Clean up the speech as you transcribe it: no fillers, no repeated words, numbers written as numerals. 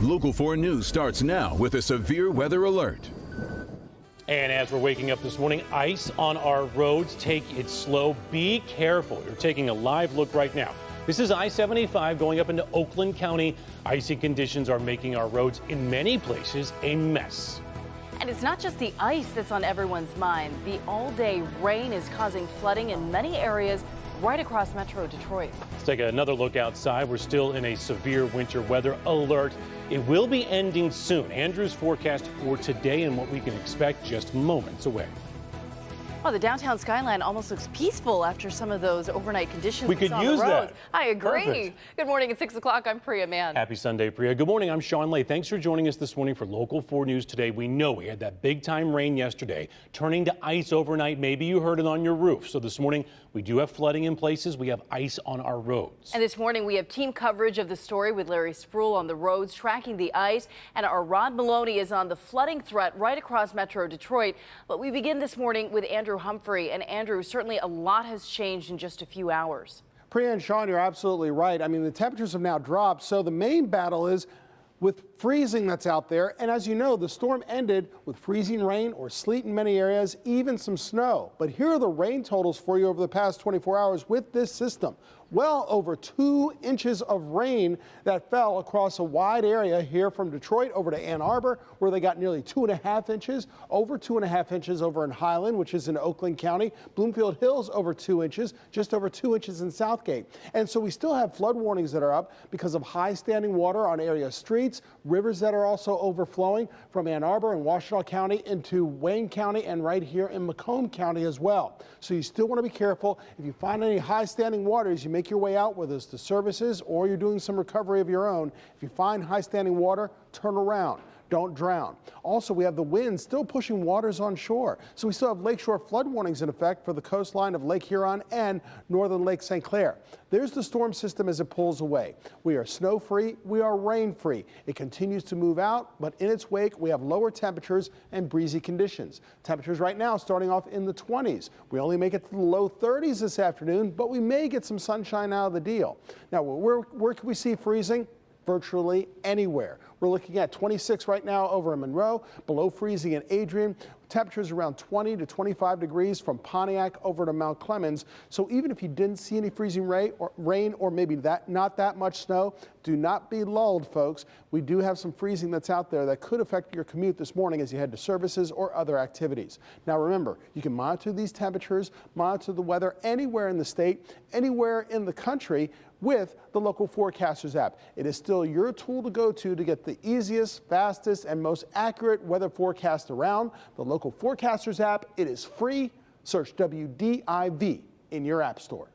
Local 4 News starts now with a severe weather alert. And as we're waking up this morning, ice on our roads. Take it slow. Be careful. You're taking a live look right now. This is I-75 going up into Oakland County. Icy conditions are making our roads in many places a mess. And it's not just the ice that's on everyone's mind. The all-day rain is causing flooding in many areas right across Metro Detroit. Let's take another look outside. We're still in a severe winter weather alert. It will be ending soon. Andrew's forecast for today and what we can expect just moments away. Oh, the downtown skyline almost looks peaceful after some of those overnight conditions We could saw use on the roads. that. I agree. Perfect. Good morning at 6 o'clock. I'm Priya Mann. Happy Sunday, Priya. Good morning. I'm Sean Lay. Thanks for joining us this morning for Local 4 News today. We know we had that big time rain yesterday, turning to ice overnight. Maybe you heard it on your roof. So this morning we do have flooding in places. We have ice on our roads. And this morning we have team coverage of the story with Larry Spruill on the roads tracking the ice. And our Rod Maloney is on the flooding threat right across Metro Detroit. But we begin this morning with Andrew Humphrey. And Andrew, certainly a lot has changed in just a few hours. Priya and Sean, you're absolutely right. I mean, the temperatures have now dropped, so the main battle is with freezing that's out there. And as you know, the storm ended with freezing rain or sleet in many areas, even some snow. But here are the rain totals for you over the past 24 hours with this system. Well over 2 inches of rain that fell across a wide area here from Detroit over to Ann Arbor, where they got nearly 2.5 inches, over 2.5 inches over in Highland, which is in Oakland County, Bloomfield Hills over 2 inches, just over 2 inches in Southgate. And so we still have flood warnings that are up because of high standing water on area streets, rivers that are also overflowing from Ann Arbor and Washtenaw County into Wayne County and right here in Macomb County as well. So you still want to be careful. If you find any high standing waters, you make your way out, whether it's to services or you're doing some recovery of your own. If you find high standing water, turn around. Don't drown. Also, we have the wind still pushing waters on shore. So we still have lakeshore flood warnings in effect for the coastline of Lake Huron and northern Lake St. Clair. There's the storm system as it pulls away. We are snow free. We are rain free. It continues to move out, but in its wake, we have lower temperatures and breezy conditions. Temperatures right now starting off in the 20s. We only make it to the low 30s this afternoon, but we may get some sunshine out of the deal. Now, where can we see freezing? Virtually anywhere. We're looking at 26 right now over in Monroe, below freezing in Adrian. Temperatures around 20 to 25 degrees from Pontiac over to Mount Clemens. So even if you didn't see any freezing rain or maybe not that much snow, do not be lulled, folks. We do have some freezing that's out there that could affect your commute this morning as you head to services or other activities. Now remember, you can monitor these temperatures, monitor the weather anywhere in the state, anywhere in the country with the Local Forecasters app. It is still your tool to go to get the easiest, fastest, and most accurate weather forecast around. The Local Forecasters app, it is free. Search WDIV in your app store.